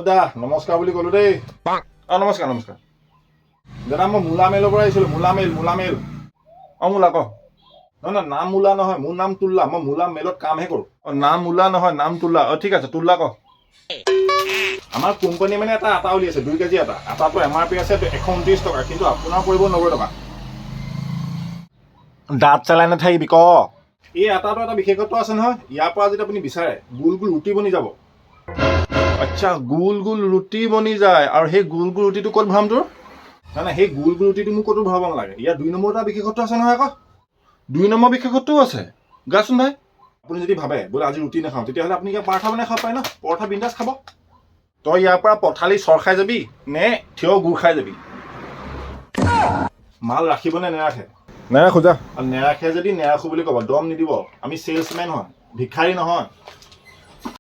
দা নমস্কাৰ বুলি ক'লো দেই। নমস্কাৰ নমস্কাৰ দাদা, মই মূলা মেলৰ পৰা আহিছিলোঁ। মূলা মেল মূলা ক নহয় নাম মূলা নহয়, মোৰ নাম তুল্লা। মই মূলা মেলত কামহে কৰোঁ। নাম মূলা নহয়, নাম তুল্লা। ঠিক আছে, তুল্লা ক। আমাৰ কোম্পানী মানে এটা আটা উলিয়াইছে 2 কেজি আটা। আটাটো MRP আছে 129 টকা, কিন্তু আপোনাৰ পৰিব 90 টকা। দাঁত চেলাই নাথাকিবি ক। এই আটাটো এটা বিশেষত্ব আছে নহয়। ইয়াৰ পৰা যদি আপুনি বিচাৰে গোল গোল ৰুটি বনি যাব। আচ্ছা, গোল গোল ৰুটি বনি যায়। আৰু সেই গোল গোল ৰুটিটো ক'ত ভৰাম তোৰ? নাই সেই গোল গোল ৰুটিটো মোক ক'তো ভৰাব নালাগে। ইয়াৰ 2 নম্বৰ এটা বিশেষত্ব আছে নহয় আকৌ। 2 নম্বৰ বিশেষত্বও আছে। গাচোন ভাই। আপুনি যদি ভাবে বোলে আজি ৰুটি নাখাওঁ, তেতিয়াহ'লে আপুনি ইয়াৰ পৰঠা বনাই খাব পাৰে ন। পৰঠা বিন্দাছ খাব। তই ইয়াৰ পৰা পঠালি চৰ খাই যাবি নে থিয় গুৰ খাই যাবি? মাল ৰাখিবনে নেৰাখে? নেৰাখো যা। আৰু নেৰাখে যদি নেৰাখো বুলি ক'ব, দম নিদিব। আমি চেলছমেন হয়, ভিক্ষাৰী নহয়।